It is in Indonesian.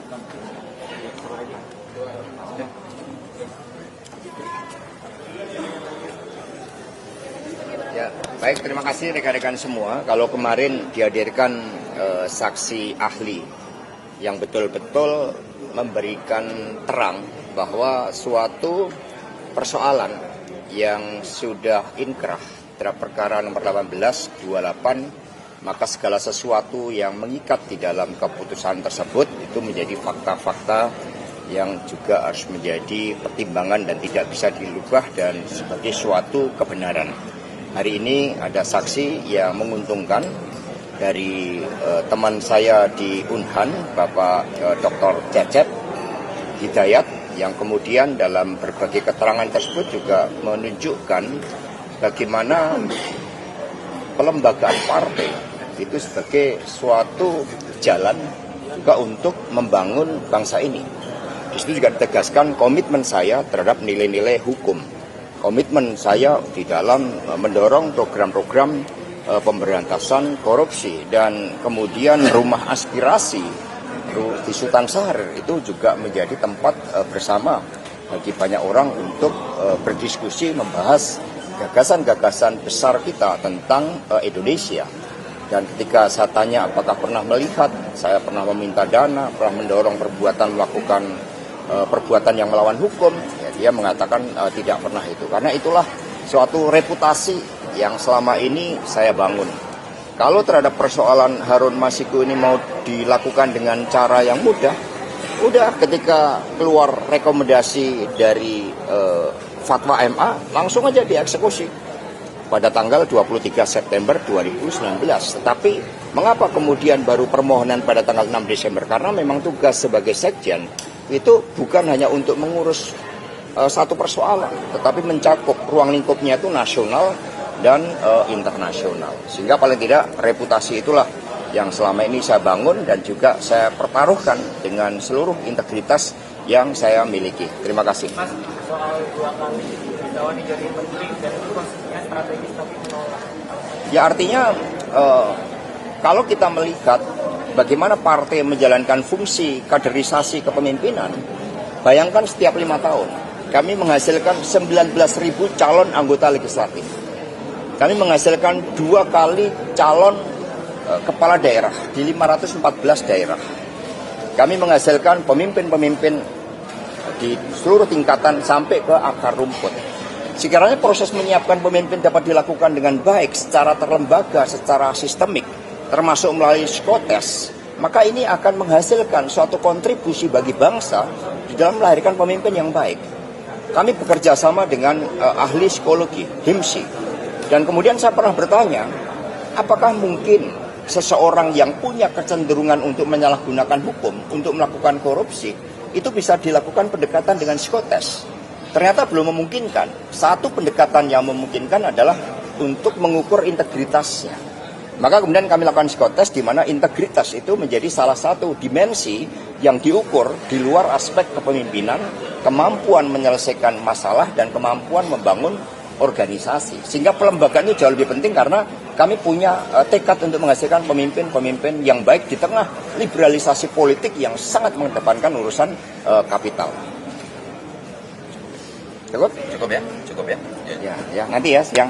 Ya, baik, terima kasih rekan-rekan semua. Kalau kemarin dihadirkan saksi ahli yang betul-betul memberikan terang bahwa suatu persoalan yang sudah inkrah terhadap perkara nomor 18/28, maka segala sesuatu yang mengikat di dalam keputusan tersebut itu menjadi fakta-fakta yang juga harus menjadi pertimbangan dan tidak bisa dirubah dan sebagai suatu kebenaran. Hari ini ada saksi yang menguntungkan dari teman saya di Unhan, Bapak Dr. Cecep Hidayat, yang kemudian dalam berbagai keterangan tersebut juga menunjukkan bagaimana pelembagaan partai itu sebagai suatu jalan juga untuk membangun bangsa ini. Di situ juga ditegaskan komitmen saya terhadap nilai-nilai hukum. Komitmen saya di dalam mendorong program-program pemberantasan korupsi, dan kemudian rumah aspirasi di Sultan Syahrir itu juga menjadi tempat bersama bagi banyak orang untuk berdiskusi membahas gagasan-gagasan besar kita tentang Indonesia. Dan ketika saya tanya apakah pernah melihat, saya pernah meminta dana, pernah mendorong melakukan perbuatan yang melawan hukum, ya, dia mengatakan tidak pernah itu. Karena itulah suatu reputasi yang selama ini saya bangun. Kalau terhadap persoalan Harun Masiku ini mau dilakukan dengan cara yang mudah, udah ketika keluar rekomendasi dari fatwa MA, langsung aja dieksekusi pada tanggal 23 September 2019. Tetapi mengapa kemudian baru permohonan pada tanggal 6 Desember? Karena memang tugas sebagai sekjen itu bukan hanya untuk mengurus satu persoalan, tetapi mencakup ruang lingkupnya itu nasional dan internasional. Sehingga paling tidak reputasi itulah yang selama ini saya bangun dan juga saya pertaruhkan dengan seluruh integritas yang saya miliki. Terima kasih. Mas, soal 2 kali ditawari jadi menteri dan itu posisinya strategis tapi menolak. Ya, artinya kalau kita melihat bagaimana partai menjalankan fungsi kaderisasi kepemimpinan, bayangkan setiap 5 tahun kami menghasilkan 19.000 calon anggota legislatif. Kami menghasilkan 2 kali calon kepala daerah di 514 daerah. Kami menghasilkan pemimpin-pemimpin di seluruh tingkatan sampai ke akar rumput. Sekiranya proses menyiapkan pemimpin dapat dilakukan dengan baik secara terlembaga, secara sistemik, termasuk melalui psikotes, maka ini akan menghasilkan suatu kontribusi bagi bangsa di dalam melahirkan pemimpin yang baik. Kami bekerja sama dengan ahli psikologi, HIMSI, dan kemudian saya pernah bertanya, apakah mungkin seseorang yang punya kecenderungan untuk menyalahgunakan hukum, untuk melakukan korupsi, itu bisa dilakukan pendekatan dengan psikotes? Ternyata belum memungkinkan. Satu pendekatan yang memungkinkan adalah untuk mengukur integritasnya. Maka kemudian kami lakukan psikotes di mana integritas itu menjadi salah satu dimensi yang diukur di luar aspek kepemimpinan, kemampuan menyelesaikan masalah, dan kemampuan membangun organisasi. Sehingga pelembagaan itu jauh lebih penting karena kami punya tekad untuk menghasilkan pemimpin-pemimpin yang baik di tengah liberalisasi politik yang sangat mengedepankan urusan kapital. Cukup? Cukup ya? Cukup ya? Ya, nanti ya siang.